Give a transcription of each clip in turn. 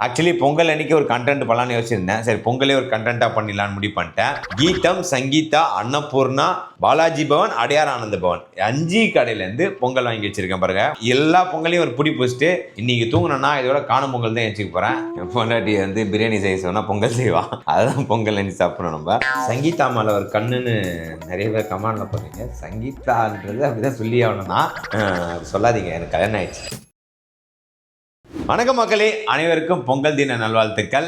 Actually Pongal அன்னைக்கு ஒரு content பண்ணலான்னு யோசிச்சிருந்தேன். சரி பொங்கலே ஒரு கண்டென்ட்டாக பண்ணிடலான்னு முடிவு பண்ணிட்டேன். கீதம், சங்கீதா, அன்னபூர்ணா, பாலாஜி பவன், அடையார் ஆனந்த பவன் 5 கடையிலேருந்து பொங்கல் வாங்கி வச்சிருக்கேன் பாருங்க. எல்லா பொங்கலையும் ஒரு புடி பிடிச்சிட்டு இன்னைக்கு தூங்கினா இதோட காணும் பொங்கல் தான் வச்சுக்க போறேன். பொண்டாட்டி வந்து பிரியாணி செய்ய சொன்னா பொங்கல் செய்வா, அதுதான் பொங்கல் அன்னைக்கு சாப்பிடணும். நம்ம சங்கீதா மேல ஒரு கண்ணுன்னு நிறைய பேர் கமெண்ட்ல போறீங்க. சங்கீதான்றது அப்படிதான் சொல்லி ஆகணும்னா சொல்லாதீங்க, எனக்கு கல்யாணம் ஆயிடுச்சு. வணக்கம் மக்களே, அனைவருக்கும் பொங்கல் தின நல்வாழ்த்துக்கள்.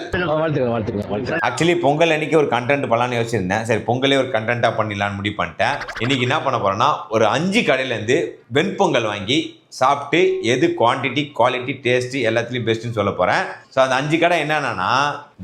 ஆக்சுவலி பொங்கல் அன்னைக்கு ஒரு கண்டென்ட் பண்ணலான்னு யோசிச்சிருந்தேன். சரி பொங்கலே ஒரு கண்டென்ட்டாக பண்ணிடலான்னு முடிவு பண்ணிட்டேன். இன்னைக்கு என்ன பண்ண போறேன்னா ஒரு 5 கடையிலேருந்து வெண்பொங்கல் வாங்கி சாப்பிட்டு எது குவான்டிட்டி, குவாலிட்டி, டேஸ்ட் எல்லாத்துலேயும் பெஸ்ட்டுன்னு சொல்ல போகிறேன். ஸோ அந்த 5 கடை என்னென்னா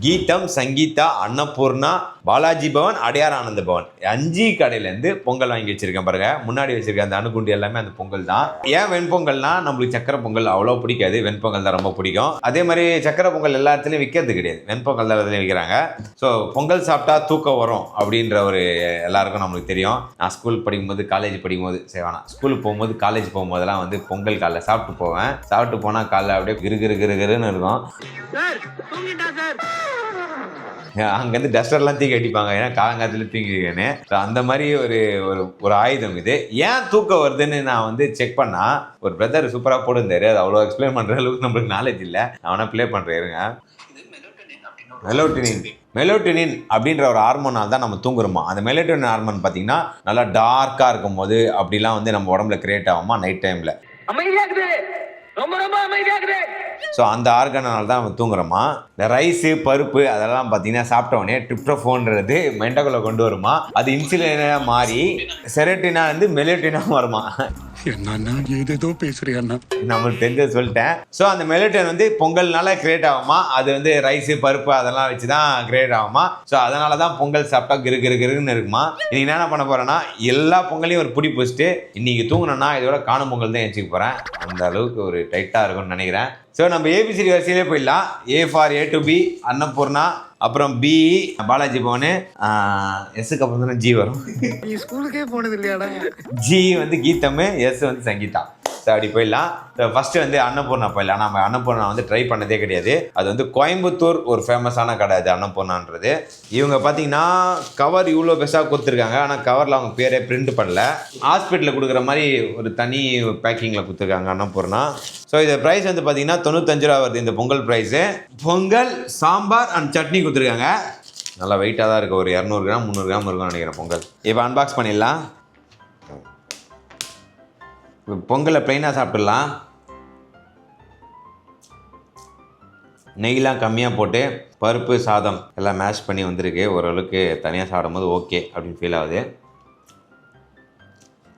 கீதம், சங்கீதா, அன்னபூர்ணா, பாலாஜி பவன், அடையார் ஆனந்த பவன் 5 கடையிலேருந்து பொங்கல் வாங்கி வச்சிருக்கேன் பாருங்க. முன்னாடி வச்சிருக்கேன் அந்த அணுகுண்டு எல்லாமே அந்த பொங்கல் தான். ஏன் வெண்பொங்கல்னா நம்மளுக்கு சக்கரை பொங்கல் அவ்வளோ பிடிக்காது, வெண்பொங்கல் தான் ரொம்ப பிடிக்கும். அதே மாதிரி சக்கரை பொங்கல் எல்லா இடத்துலையும் விற்கிறது கிடையாது, வெண்பொங்கல் தான் இடத்துலையும் விற்கிறாங்க. ஸோ பொங்கல் சாப்பிட்டா தூக்கம் வரும் அப்படின்ற ஒரு எல்லாருக்கும் நம்மளுக்கு தெரியும். நான் ஸ்கூல் படிக்கும்போது, காலேஜ் படிக்கும்போது, சரி வேணாம், ஸ்கூலுக்கு போகும்போது, காலேஜ் போகும்போதெல்லாம் வந்து பொங்கல் காலைல சாப்பிட்டு போவேன். சாப்பிட்டு போனால் காலைல அப்படியே கிருகிருன்னு இருக்கும். அங்கேருந்து டஸ்டர்லாம் தூக்கி அடிப்பாங்க, ஏன்னா காலங்காலத்தில் தூங்கிருக்கேன்னு. அந்த மாதிரி ஒரு ஒரு ஆயுதம் இது. ஏன் தூக்கம் வருதுன்னு நான் வந்து செக் பண்ணா ஒரு பிரதர் சூப்பராக போட்டுருந்தாரு. அது அவ்வளோ எக்ஸ்பிளைன் பண்ணுற அளவுக்கு நம்மளுக்கு நாலேஜ் இல்லை. நான் வேணா ப்ளே பண்ணுறேன் இருங்க. மெலோட்டோனின் அப்படின்ற ஒரு ஹார்மோனால் தான் நம்ம தூங்குறோமா. அந்த மெலோட்டோனின் ஹார்மோன் பார்த்தீங்கன்னா நல்லா டார்க்காக இருக்கும் போது அப்படிலாம் வந்து நம்ம உடம்புல கிரியேட் ஆகுமா நைட் டைமில். ஸோ அந்த ஆர்கனால் தான் நம்ம தூங்குறோமா. இந்த ரைஸு, பருப்பு அதெல்லாம் பார்த்தீங்கன்னா சாப்பிட்டோடனே ட்ரிப்டோஃபோன்றது மெண்டகுள்ள கொண்டு வருமா. அது இன்சுலினாக மாறி செரோட்டினா வந்து மெலோட்டினாக வருமா. ஏதோ பேசுறியா நம்மளுக்கு தெரிஞ்சது சொல்லிட்டேன். ஸோ அந்த மெலோட்டின் வந்து பொங்கல்னால கிரியேட் ஆகுமா. அது வந்து ரைஸு, பருப்பு அதெல்லாம் வச்சு தான் கிரியேட் ஆகுமா. ஸோ அதனால தான் பொங்கல் சாப்பிட்டா கிருன்னு இருக்குமா. இன்னைக்கு என்ன பண்ண போறேன்னா எல்லா பொங்கலையும் ஒரு புடி பிடிச்சிட்டு இன்னைக்கு தூங்கினா இதோட காணும் பொங்கல் தான் வச்சுக்க போறேன். அந்த அளவுக்கு ஒரு டைட்டாக இருக்கும்னு நினைக்கிறேன். ஸோ நம்ம ஏபிசிடி வரிசையிலே போயிடலாம். A for A to B Annapoorna, அப்புறம் பி பாலாஜி பவனு, எஸ்ஸுக்கு அப்புறம் தானே ஜி வரும். ஸ்கூலுக்கே போனது இல்லையாடா. ஜி வந்து கீதம், எஸ் வந்து சங்கீதா. ஸோ அப்படி போயிடலாம். ஃபர்ஸ்ட் வந்து அன்னபூர்ணா போயிடலாம். நம்ம அன்னபூர்ணா வந்து ட்ரை பண்ணதே கிடையாது. அது வந்து கோயம்புத்தூர் ஒரு ஃபேமஸான கடை அது அன்னபூர்ணான்றது. இவங்க பார்த்தீங்கன்னா கவர் இவ்வளோ பெருசாக கொடுத்துருக்காங்க. ஆனால் கவரில் அவங்க பேரே பிரிண்ட் பண்ணல. ஹாஸ்பிட்டலில் கொடுக்குற மாதிரி ஒரு தனி பேக்கிங்கில் கொடுத்துருக்காங்க அன்னபூர்ணா. ஸோ இது ப்ரைஸ் வந்து பார்த்தீங்கன்னா 95 ரூபா வருது இந்த பொங்கல் ப்ரைஸு. பொங்கல், சாம்பார் அண்ட் சட்னி கொடுத்துருக்காங்க. நல்லா வெயிட்டாக தான் இருக்குது. ஒரு 200 கிராம் 300 கிராம் இருக்கும்னு நினைக்கிறேன் பொங்கல். இப்போ அன்பாக்ஸ் பண்ணிடலாம். பொங்கலை ப்ளைனாக சாப்பிட்லாம். நெய்லாம் கம்மியாக போட்டு பருப்பு, சாதம் எல்லாம் மேஷ் பண்ணி வந்திருக்கு. ஓரளவுக்கு தனியாக சாப்பிடும்போது ஓகே அப்படின்னு ஃபீல் ஆகுது.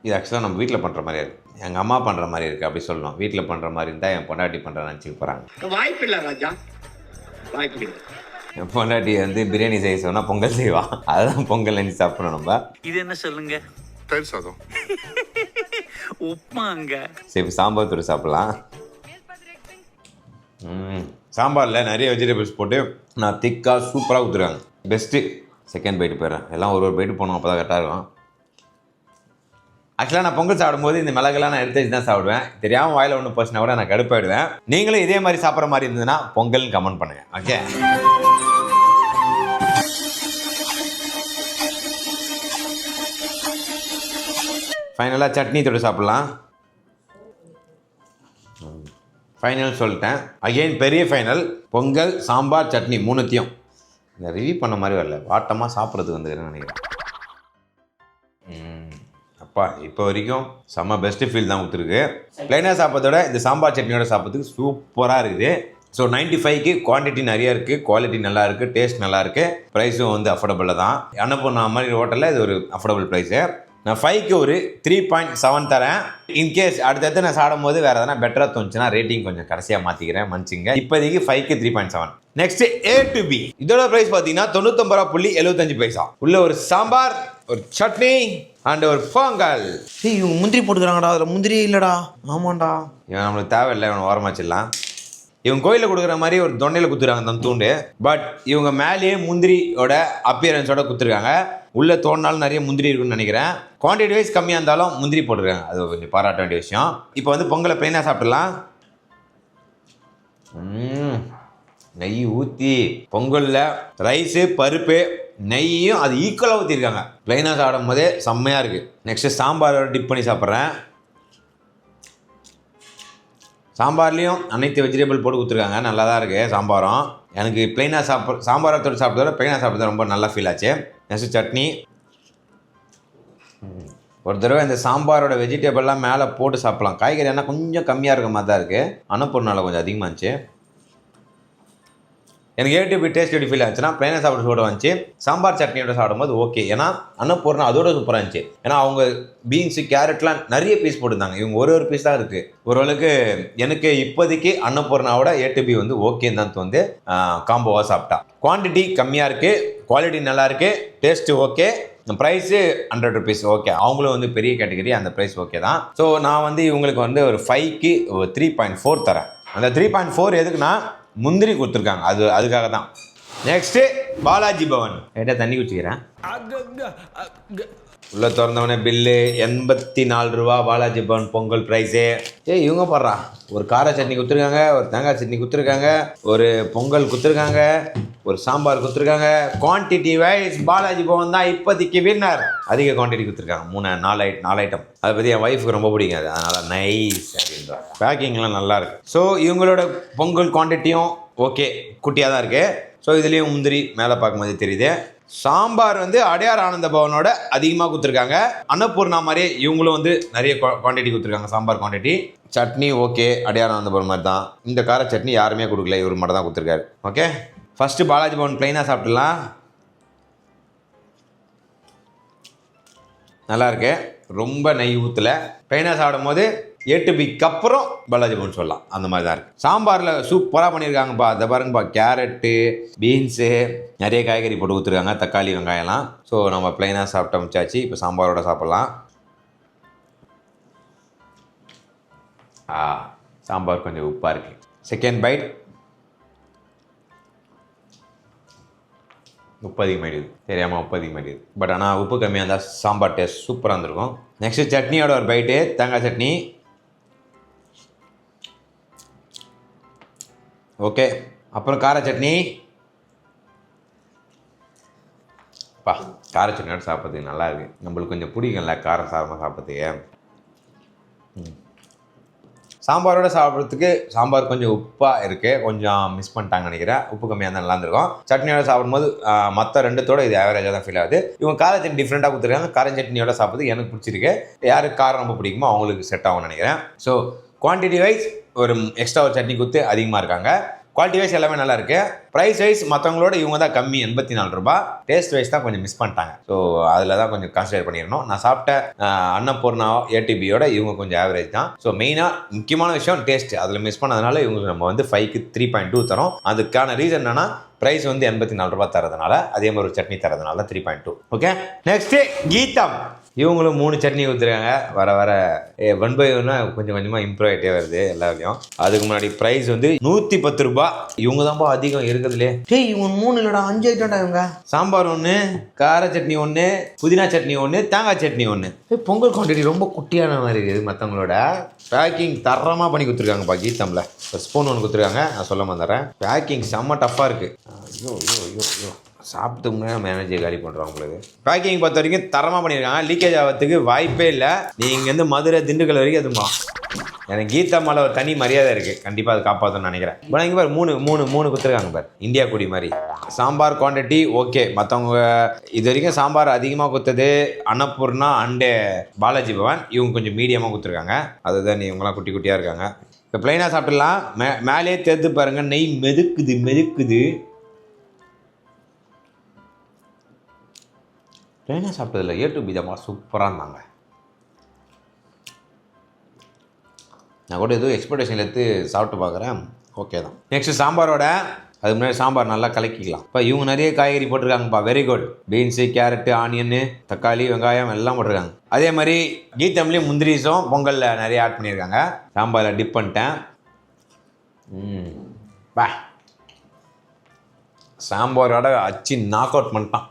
இது ஆக்சுவலாக நம்ம வீட்டில் பண்ணுற மாதிரி இருக்குது. எங்கள் அம்மா பண்ணுற மாதிரி இருக்குது அப்படி சொல்லணும். வீட்டில் பண்ணுற மாதிரி இருந்தால் என் பொண்டாட்டி பண்ணுற நினச்சிக்க போகிறாங்க. வாய்ப்பில்லை ராஜா, வாய்ப்பில்லை. என் பொண்டாட்டி வந்து பிரியாணி செய்ய சொன்னால் பொங்கல் செய்வா, அதுதான் பொங்கல் அன்னைக்கு சாப்பிடணும் நம்ம. இது என்ன சொல்லுங்க? தயிர் சாதம், உப்புமாங்க. சரி சாம்பார் தூள் சாப்பிட்லாம். சாம்பாரில் நிறைய வெஜிடபிள்ஸ் போட்டு நான் திக்காக சூப்பராக ஊற்றுறாங்க. பெஸ்ட்டு. செகண்ட் பைட்டு போயிடுறேன். எல்லாம் ஒரு பைட்டு போகணும், அப்போ தான் கரெக்டாக இருக்கும். ஆக்சுவலாக நான் பொங்கல் சாப்பிடும்போது இந்த மிளகெல்லாம் நான் எடுத்து வச்சு தான் சாப்பிடுவேன். தெரியாமல் வாயில் ஒன்று போச்சுன்னா கூட நான் கடுப்பாயிடுவேன். நீங்களும் இதே மாதிரி சாப்பிட்ற மாதிரி இருந்ததுன்னா பொங்கல்னு கமெண்ட் பண்ணுங்கள். ஓகே, ஃபைனலாக சட்னி தொட்டு சாப்பிட்லாம். ஃபைனல் சொல்லிட்டேன். அகெயின் பெரிய ஃபைனல். பொங்கல், சாம்பார், சட்னி மூணுத்தையும் இந்த ரிவ்யூ பண்ண மாதிரி வரல, வாட்டமாக சாப்பிட்றதுக்கு வந்துக்கிறேன்னு நினைக்கிறேன். அப்பா இப்போ வரைக்கும் செம்ம பெஸ்ட்டு ஃபீல் தான் கொடுத்துருக்கு. ப்ளைனாக சாப்பிட்றதோட இந்த சாம்பார் சட்னியோட சாப்பிட்றதுக்கு சூப்பராக இருக்குது. ஸோ 95க்கு குவான்டிட்டி நிறையா இருக்குது, குவாலிட்டி நல்லா இருக்குது, டேஸ்ட் நல்லா இருக்குது, ப்ரைஸும் வந்து அஃபோர்டபுளில் தான். அன்னபூர்ணா மாதிரி ஹோட்டலில் இது ஒரு அஃபோர்டபுள் ப்ரைஸு. நான் 5க்கு ஒரு 3.7 தரேன். இன்கேஸ் அடுத்தடுத்து நான் சாப்பிடும் போது வேறு எதனா பெட்டராக தோணுச்சுன்னா ரேட்டிங் கொஞ்சம் கடைசியாக மாற்றிக்கிறேன், மன்னிச்சிங்க. இப்போதைக்கு 5க்கு 3.7. Next A to B. இதோட ப்ரைஸ் பார்த்தீங்கன்னா 99.75 உள்ள ஒரு சாம்பார், ஒரு சட்னி அண்ட் ஒரு பொங்கல். இவங்க முந்திரி போட்டுக்கிறாங்கடா, அதில் முந்திரி இல்லைடா. ஆமாண்டா, இவன் நம்மளுக்கு தேவையில்லை, இவனை ஓரமாச்சிடலாம். இவங்க கோயிலில் கொடுக்குற மாதிரி ஒரு தொண்டையில் குத்துறாங்க அந்த தூண்டு. பட் இவங்க மேலேயே முந்திரியோட அப்பியரன்ஸோட குத்துருக்காங்க. உள்ளே தோணுனாலும் நிறைய முந்திரி இருக்குன்னு நினைக்கிறேன். குவான்டிட்டி வைஸ் கம்மியாக இருந்தாலும் முந்திரி போட்டுருக்காங்க, அது கொஞ்சம் பாராட்ட வேண்டிய விஷயம். இப்போ வந்து பொங்கலை ப்ளைனாக சாப்பிடலாம். நெய் ஊற்றி பொங்கலில் ரைஸு பருப்பு நெய்யும் அது ஈக்குவலாக ஊற்றிருக்காங்க. ப்ளைனாக சாப்பிடும் போதே செம்மையாக இருக்குது. நெக்ஸ்ட்டு சாம்பாரோட டிப் பண்ணி சாப்பிட்றேன். சாம்பார்லேயும் அனைத்து வெஜிடபிள் போட்டு கொடுத்துருக்காங்க. நல்லா தான் இருக்குது சாம்பாரும். எனக்கு ப்ளைனாக சாம்பாரை தொட்டு சாப்பிட்றத ப்ளைனாக சாப்பிட்றது ரொம்ப நல்லா ஃபீல் ஆச்சு. நெக்ஸ்ட்டு சட்னி. ஒரு தடவை இந்த சாம்பாரோட வெஜிடபிள்லாம் மேலே போட்டு சாப்பிட்லாம். காய்கறி ஆனால் கொஞ்சம் கம்மியாக இருக்க மாதிரி தான் இருக்குது. அன்னப்பூர்ணாவில் கொஞ்சம் அதிகமாக இருந்துச்சு. எனக்கு ஏடிபி டேஸ்ட் எப்படி ஃபீல் ஆச்சுன்னா ப்ளைனாக சாப்பிட சூட வந்துச்சு. சாம்பார் சட்னியோட சாப்பிடும்போது ஓகே. ஏன்னா அன்னப்பூர்ணா அதோட சூப்பராக இருந்துச்சு. ஏன்னா அவங்க பீன்ஸு கேரட்லாம் நிறைய பீஸ் போட்டுருந்தாங்க. இவங்க ஒரு பீஸ் தான் இருக்குது. ஓரளவுக்கு எனக்கு இப்போதைக்கு அன்னப்பூர்ணாவோட ஏடிபி வந்து ஓகேன்னு தான் வந்து காம்போவாக சாப்பிட்டா. குவான்டிட்டி கம்மியாக இருக்குது, குவாலிட்டி நல்லா இருக்குது, taste okay, price 100 rupees okay. அவங்களும் வந்து பெரிய கேட்டகரி, அந்த ப்ரைஸ் ஓகே தான். ஸோ நான் வந்து இவங்களுக்கு வந்து ஒரு 5க்கு 3.4 தரேன். அந்த 3.4 எதுக்குன்னா முந்திரி கொடுத்துருக்காங்க, அதுக்காக தான். நெக்ஸ்ட்டு பாலாஜி பவன். லைட்டாக தண்ணி குடிச்சிக்கிறேன். உள்ளே திறந்தவனே பில்லு 84 ரூபா. பாலாஜி பவன் பொங்கல் ப்ரைஸு. இவங்க போடுறா ஒரு கார சட்னி கொடுத்துருக்காங்க, ஒரு தேங்காய் சட்னி கொடுத்துருக்காங்க, ஒரு பொங்கல் கொடுத்துருக்காங்க, ஒரு சாம்பார் கொடுத்துருக்காங்க. குவான்டிட்டி வைஸ் பாலாஜி பவன் தான் இப்போதைக்கு வின்னர். அதிக குவான்டிட்டி கொடுத்துருக்காங்க. 4 ஐட்டம். அதை பற்றி என் ஒய்ஃபுக்கு ரொம்ப பிடிக்காது, அதனால் நைஸ் அப்படின்ற பேக்கிங்லாம் நல்லாயிருக்கு. ஸோ இவங்களோட பொங்கல் குவான்டிட்டியும் ஓகே, குட்டியாக தான் இருக்குது. ஸோ இதுலேயும் முந்திரி மேலே பார்க்கும்போது தெரியுது. சாம்பார் வந்து அடையார் ஆனந்த பவனோட அதிகமாக கொடுத்துருக்காங்க. அன்னப்பூர்ணா மாதிரியே இவங்களும் வந்து நிறைய குவான்டிட்டி கொடுத்துருக்காங்க, சாம்பார் குவான்டிட்டி. சட்னி ஓகே, அடையார் ஆனந்த பவன் மாதிரி தான். இந்த கார சட்னி யாருமே கொடுக்கல, இவர் மட்டும் தான் கொடுத்துருக்காரு. ஓகே, ஃபஸ்ட்டு பாலாஜி பவன் ப்ளைனாக சாப்பிட்டுலாம். நல்லாயிருக்கு, ரொம்ப நெய் ஊற்றலை. ப்ளைனாக சாப்பிடும் போது ஏட்டுபிக்கு அப்புறம் பாலாஜி பவன் சொல்லலாம், அந்த மாதிரி தான் இருக்குது. சாம்பாரில் சூப்பராக பண்ணியிருக்காங்கப்பா. அதை பாருங்கப்பா, கேரட்டு, பீன்ஸு, நிறைய காய்கறி போட்டு ஊற்றுருக்காங்க, தக்காளி வெங்காயம்லாம். ஸோ நம்ம ப்ளைனாக சாப்பிட்டு முடிச்சாச்சு. இப்போ சாம்பாரோட சாப்பிட்லாம். சாம்பார் கொஞ்சம் உப்பாக இருக்குது. செகண்ட் பைட் உப்பு அதிகமாகிடுது, தெரியாமல் உப்பு அதிகமாகிடுது. பட் ஆனால் உப்பு கம்மியாக இருந்தால் சாம்பார் டேஸ்ட் சூப்பராக இருந்திருக்கும். நெக்ஸ்ட்டு சட்னியோட ஒரு பைட்டு, தேங்காய் சட்னி. ஓகே, அப்புறம் கார சட்னி. கார சட்னியோட சாப்பிட்றதுக்கு நல்லா இருக்குது. நம்மளுக்கு கொஞ்சம் பிடிக்கும்ல காரம் சாரமாக சாப்பிட்றதுக்கு. சாம்பாரோட சாப்பிட்றதுக்கு சாம்பார் கொஞ்சம் உப்பாக இருக்குது, கொஞ்சம் மிஸ் பண்ணிட்டாங்கன்னு நினைக்கிறேன். உப்பு கம்மியாக தான் நல்லா இருந்திருக்கும். சட்னியோட சாப்பிடும்போது மற்ற ரெண்டுத்தோட இது ஆவரேஜாக தான் ஃபீல் ஆகுது. இவங்க கார சட்னி டிஃப்ரெண்ட்டாக கொடுத்துருக்காங்க. கார சட்னியோட சாப்பிட்றது எனக்கு பிடிச்சிருக்கு. யாருக்கு காரம் ரொம்ப பிடிக்குமோ அவங்களுக்கு செட் ஆகும்னு நினைக்கிறேன். ஸோ குவான்டிட்டி வைஸ் ஒரு எக்ஸ்ட்ரா ஒரு சட்னி கொடுத்து அதிகமாக இருக்காங்க. குவாலிட்டி வைஸ் எல்லாமே நல்லா இருக்குது. ப்ரைஸ் வைஸ் மற்றவங்களோட இவங்க தான் கம்மி, 84 ரூபா. டேஸ்ட் வைஸ் தான் கொஞ்சம் மிஸ் பண்ணிட்டாங்க. ஸோ அதில் தான் கொஞ்சம் கான்சன்ட்ரேட் பண்ணிடணும். நான் சாப்பிட்ட அன்னப்பூர்ணா ஏடிபியோட இவங்க கொஞ்சம் ஆவரேஜ் தான். ஸோ மெயினாக முக்கியமான விஷயம் டேஸ்ட், அதில் மிஸ் பண்ணதுனால இவங்களுக்கு நம்ம வந்து 5க்கு 3.2 தரோம். அதுக்கான ரீசன் என்னன்னா ப்ரைஸ் வந்து 84 ரூபா தரதுனால, அதே மாதிரி ஒரு சட்னி தரதுனால 3.2. ஓகே, நெக்ஸ்ட்டு கீதம். இவங்களும் 3 சட்னி கொடுத்துருக்காங்க. வர வர 1 by 1 கொஞ்சம் கொஞ்சமாக இம்ப்ரூவ் ஆகிட்டே வருது எல்லாத்தையும். அதுக்கு முன்னாடி ப்ரைஸ் வந்து 110 ரூபா. இவங்க தான்ப்பா அதிகம் இருக்கிறதுலே. இவங்க 3 இல்லைடா, 5 ஐட்டம்டா இவங்க. சாம்பார் 1, கார சட்னி 1, புதினா சட்னி 1, தேங்காய் சட்னி 1. பொங்கல் குவான்டிட்டி ரொம்ப குட்டியான மாதிரி இருக்குது. மற்றவங்களோட பேக்கிங் தரமாக பண்ணி கொடுத்துருக்காங்கப்பா கீதமில். ஒரு ஸ்பூன் 1 கொடுத்துருக்காங்க, நான் சொல்ல வந்துடுறேன். பேக்கிங் செம்ம டஃப்பாக இருக்குது. ஐயோ சாப்பிட்டு நம்ம எனர்ஜியை காலி பண்ணுறோம். உங்களுக்கு பேக்கிங் பொறுத்த வரைக்கும் தரமாக பண்ணியிருக்காங்க. லீக்கேஜ் ஆகிறதுக்கு வாய்ப்பே இல்லை. நீங்கள் இங்கேருந்து மதுரை திண்டுக்கல் வரைக்கும் அதுமா எனக்கு கீதா மேலே ஒரு தனி மரியாதை இருக்குது. கண்டிப்பாக அது காப்பாற்றணும்னு நினைக்கிறேன். இப்போ இங்கே பாரு 3 கொடுத்துருக்காங்க பாரு, இந்தியா குடி மாதிரி. Sambar quantity okay. மற்றவங்க இது வரைக்கும் சாம்பார் அதிகமாக கொடுத்தது அன்னப்பூர்ணா அண்டு பாலாஜி பவன். இவங்க கொஞ்சம் மீடியமாக கொடுத்துருக்காங்க. அதுதான் இவங்களாம் குட்டி குட்டியாக இருக்காங்க. இப்போ ப்ளைனாக சாப்பிட்லாம். மேலே தேர்த்து பாருங்கள், நெய் மெதுக்குது. ப்ளைனாக சாப்பிட்டதில்ல, ஏடிபி தான் சூப்பராக இருந்தாங்க. நான் கூட எதுவும் எக்ஸ்பெக்டேஷன் எடுத்து சாப்பிட்டு பார்க்குறேன், ஓகே தான். நெக்ஸ்ட்டு சாம்பாரோட அது முன்னாடி சாம்பார் நல்லா கலக்கிக்கலாம். இப்போ இவங்க நிறைய காய்கறி போட்டிருக்காங்கப்பா, வெரி குட். பீன்ஸு, கேரட்டு, ஆனியன்னு, தக்காளி, வெங்காயம் எல்லாம் போட்டிருக்காங்க. அதே மாதிரி கீதம்லேயும் முந்திரிஸும் பொங்கலில் நிறைய ஆட் பண்ணியிருக்காங்க. சாம்பாரில் டிப் பண்ணிட்டேன். சாம்பாரோட அச்சு நாக் அவுட் பண்ணிட்டான்.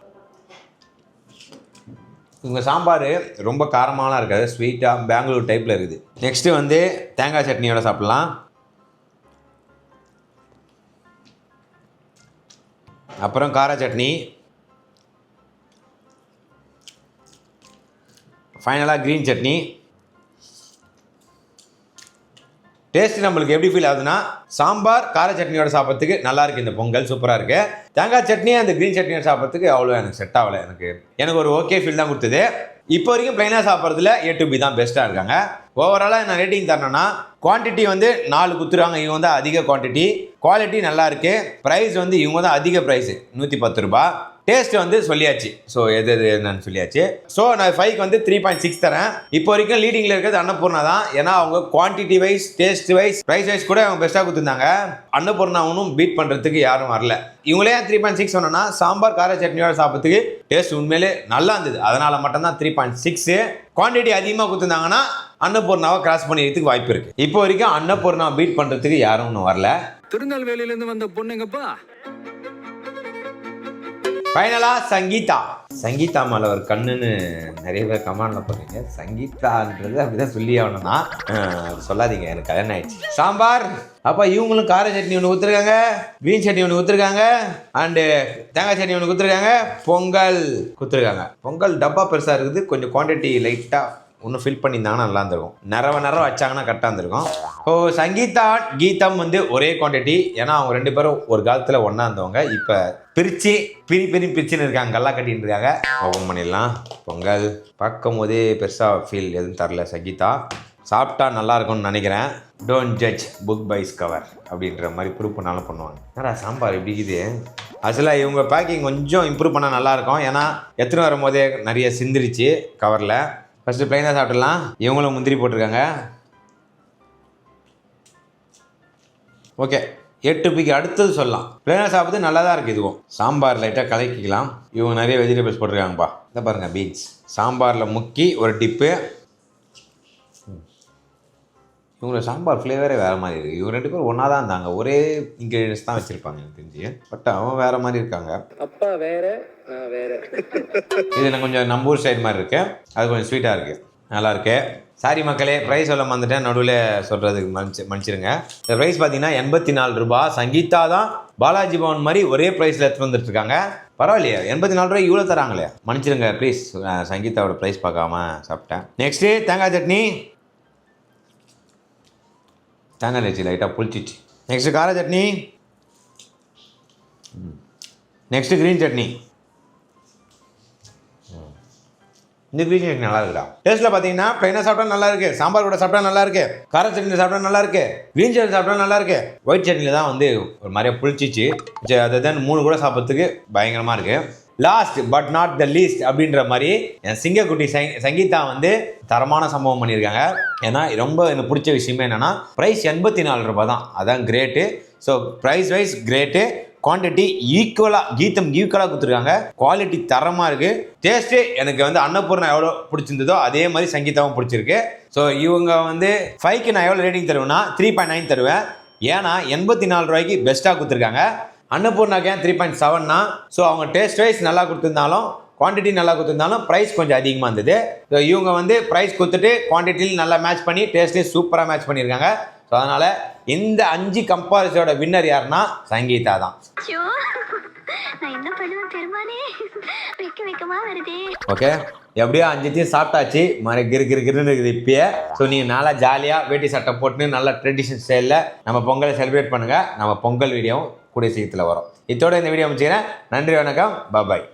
இவங்க சாம்பார் ரொம்ப காரமாலாம் இருக்காது, ஸ்வீட்டாக பெங்களூர் டைப்பில் இருக்குது. நெக்ஸ்ட்டு வந்து தேங்காய் சட்னியோட சாப்பிட்லாம். அப்புறம் கார சட்னி, ஃபைனலாக க்ரீன் சட்னி. டேஸ்ட் நம்மளுக்கு எப்படி ஃபீல் ஆகுதுன்னா, சாம்பார் கார சட்னியோட சாப்பிட்றதுக்கு நல்லா இருக்குது. இந்த பொங்கல் சூப்பராக இருக்குது. தேங்காய் சட்னி அந்த க்ரீன் சட்னியோட சாப்பிட்றதுக்கு அவ்வளோ எனக்கு செட் ஆகலை. எனக்கு ஒரு ஓகே ஃபீல் தான் கொடுத்தது. இப்போ வரைக்கும் ப்ளைனாக சாப்பிட்றதுல A to B தான் பெஸ்ட்டாக இருக்காங்க. ஓவராலாக நான் ரேட்டிங் தரணும்னா, குவான்டிட்டி வந்து 4 குத்துருவாங்க. இவங்க வந்து அதிக குவான்டிட்டி, குவாலிட்டி நல்லா இருக்குது. ப்ரைஸ் வந்து இவங்க தான் அதிக ப்ரைஸு, 110 ரூபா. டேஸ்ட் வந்து சொல்லியாச்சு. ஸோ எது என்னன்னு சொல்லியாச்சு. ஸோ நான் 5க்கு வந்து 3.6 தரேன். இப்போ வரைக்கும் லீடிங்கில் இருக்கிறது அன்னபூர்ணா தான். ஏன்னா அவங்க quantity wise, taste wise, price wise கூட அவங்க பெஸ்ட்டாக கொடுத்துருந்தாங்க. அன்னபூர்ணாவும் பீட் பண்ணுறதுக்கு யாரும் வரல. இவங்களே 3.6 சொன்னோன்னா, சாம்பார் கார சட்னியோட சாப்பிட்றதுக்கு டேஸ்ட் உண்மையிலே நல்லா இருந்தது. அதனால் மட்டும்தான் 3.6. குவான்டிட்டி அதிகமாக கொடுத்துருந்தாங்கன்னா அன்னபூர்ணாவை கிராஸ் பண்ணிக்கிறதுக்கு வாய்ப்பு இருக்குது. இப்போ வரைக்கும் அன்னபூர்ணா பீட் பண்ணுறதுக்கு யாரும் இன்னும் வரல. திருநெல்வேலியிலேருந்து வந்த பொண்ணுங்கப்பா. ஃபைனலா சங்கீதா மேல ஒரு கண்ணுன்னு நிறைய பேர் கமெண்ட்ல போடுறீங்க. சங்கீதான்றது அப்படிதான் சொல்லி ஆகணும்னா சொல்லாதீங்க, எனக்கு கல்யாணம் ஆயிடுச்சு. சாம்பார் அப்போ இவங்களும் கார சட்னி ஒன்று ஊற்றுருக்காங்க, க்ரீன் சட்னி ஒன்று ஊற்றுருக்காங்க, அண்டு தேங்காய் சட்னி ஒன்று கொடுத்துருக்காங்க, பொங்கல் கொடுத்துருக்காங்க. பொங்கல் டப்பா பெருசாக இருக்குது. கொஞ்சம் குவான்டிட்டி லைட்டாக இன்னும் ஃபில் பண்ணியிருந்தாங்கன்னா நல்லா இருந்திருக்கும். நிறவ வச்சாங்கன்னா கரெக்டாக இருந்திருக்கும். ஸோ சங்கீதா கீதம் வந்து ஒரே குவான்டிட்டி. ஏன்னா அவங்க 2 பேரும் ஒரு காலத்தில் ஒன்றா இருந்தவங்க. இப்போ பிரிச்சுன்னு இருக்காங்க, கல்லா கட்டின்னு இருக்காங்க. ஓப்பன் பண்ணிடலாம். பொங்கல் பார்க்கும் போதே பெருசாக ஃபீல் எதுவும் தரல. சங்கீதா சாப்பிட்டா நல்லா இருக்கும்னு நினைக்கிறேன். Don't judge book by its cover அப்படின்ற மாதிரி ப்ரூவ் பண்ணாலும் பண்ணுவாங்க. ஏன்னா சாம்பார் எப்படி இருக்குது. ஆக்சுவலாக இவங்க பேக்கிங் கொஞ்சம் இம்ப்ரூவ் பண்ணால் நல்லாயிருக்கும். ஏன்னா எத்தனை வரும்போதே நிறைய சிந்திருச்சு கவரில். ஃபஸ்ட்டு ப்ளைனாக சாப்பிட்றலாம். இவங்களும் முந்திரி போட்டிருக்காங்க. ஓகே, 8 பிக்கு அடுத்தது சொல்லலாம். ப்ளைனாக சாப்பிட்டு நல்லா தான் இருக்குது. இதுவும் சாம்பார் லைட்டாக கலக்கிக்கலாம். இவங்க நிறைய வெஜிடபிள்ஸ் போட்டிருக்காங்கப்பா. இதை பாருங்கள், பீன்ஸ் சாம்பாரில் முக்கி ஒரு டிப்பு. இவங்களோட சாம்பார் ஃப்ளேவரே வேறு மாதிரி இருக்குது. இவங்க 2 பேரும் ஒன்றா தான் இருந்தாங்க. ஒரே இன்க்ரீடியன்ஸ் தான் வச்சுருப்பாங்க எனக்கு தெரிஞ்சு. பட் அவன் வேறு மாதிரி இருக்காங்க. அப்பா வேறு, நான் வேறு. இது எனக்கு கொஞ்சம் நம்பூர் சைடு மாதிரி இருக்குது. அது கொஞ்சம் ஸ்வீட்டாக இருக்குது, நல்லா இருக்கு. சாரி மக்களே, ப்ரைஸ் சொல்ல வந்துட்டேன், நடுவில் சொல்கிறதுக்கு மன்னிச்சிருங்க. இந்த ப்ரைஸ் பார்த்தீங்கன்னா 84 ரூபா. சங்கீதா தான் பாலாஜி பவன் மாதிரி ஒரே ப்ரைஸில் எடுத்து வந்துட்டு இருக்காங்க. பரவாயில்லையா, 84 ரூபாய் இவ்வளோ தராங்களே. மன்னிச்சிருங்க ப்ளீஸ், சங்கீதாவோட ப்ரைஸ் பார்க்காம சாப்பிட்டேன். நெக்ஸ்ட்டு தேங்காய் சட்னி. தேங்காய் நெச்சி லைட்டாக புளிச்சிச்சு. நெக்ஸ்ட்டு கார சட்னி. Next green chutney. இந்த க்ரீன் சட்னி நல்லா இருக்குடா. டேஸ்ட்டில் பார்த்தீங்கன்னா ப்ளைனாக சாப்பிட்டா நல்லா இருக்குது, சாம்பார் கூட சாப்பிட்டா நல்லா இருக்குது, கார சட்னியில் சாப்பிட்டா நல்லா இருக்குது, க்ரீன் சட்னி சாப்பிட்டா நல்லா இருக்குது. ஒயிட் சட்னியில் தான் வந்து ஒரு மாதிரியா புளிச்சிச்சு. அதை தான் 3 கூட சாப்பிட்றதுக்கு பயங்கரமாக இருக்குது. Last but not the least அப்படின்ற மாதிரி என் சிங்கக்குட்டி சங்கீதா வந்து தரமான சம்பவம் பண்ணியிருக்காங்க. ஏன்னா ரொம்ப எனக்கு பிடிச்ச விஷயமே என்னென்னா, ப்ரைஸ் 84 ரூபாய் தான். அதான் great. So price wise great, quantity ஈக்குவலாக கொடுத்துருக்காங்க. குவாலிட்டி தரமாக இருக்குது. டேஸ்ட்டு எனக்கு வந்து அன்னபூர்ணா எவ்வளோ பிடிச்சிருந்ததோ அதே மாதிரி சங்கீதாவும் பிடிச்சிருக்கு. ஸோ இவங்க வந்து 5க்கு நான் எவ்வளோ ரேட்டிங் தருவேன்னா 3.9 தருவேன். ஏன்னா 84 ரூபாய்க்கு பெஸ்ட்டாக கொடுத்துருக்காங்க. அன்னபூர்ணாக்கு ஏன் 3.7னா, ஸோ அவங்க டேஸ்ட் வைஸ் நல்லா கொடுத்துருந்தாலும், குவான்டிட்டி நல்லா கொடுத்துருந்தாலும் ப்ரைஸ் கொஞ்சம் அதிகமாக இருந்தது. ஸோ இவங்க வந்து ப்ரைஸ் கொடுத்துட்டு குவான்டிட்டியில் நல்லா மேட்ச் பண்ணி டேஸ்ட்லேயும் சூப்பராக மேட்ச் பண்ணியிருக்காங்க. ஸோ அதனால் இந்த 5 கம்பாரிசனோட வின்னர் யாருன்னா சங்கீதா தான். ஓகே, எப்படியோ 5த்தையும் சாப்பிட்டாச்சு. மாதிரி கிருன்னு இருக்குது இப்பயே. ஸோ நீங்கள் நல்லா ஜாலியாக வேட்டி சட்டை போட்டுன்னு நல்லா ட்ரெடிஷன் ஸ்டைலில் நம்ம பொங்கலை செலிப்ரேட் பண்ணுங்கள். நம்ம பொங்கல் வீடியோவும் கூடிய சீக்கிரத்தில் வரும். இதோட இந்த வீடியோ முடிச்சுக்கிறேன். நன்றி, வணக்கம், பாய்.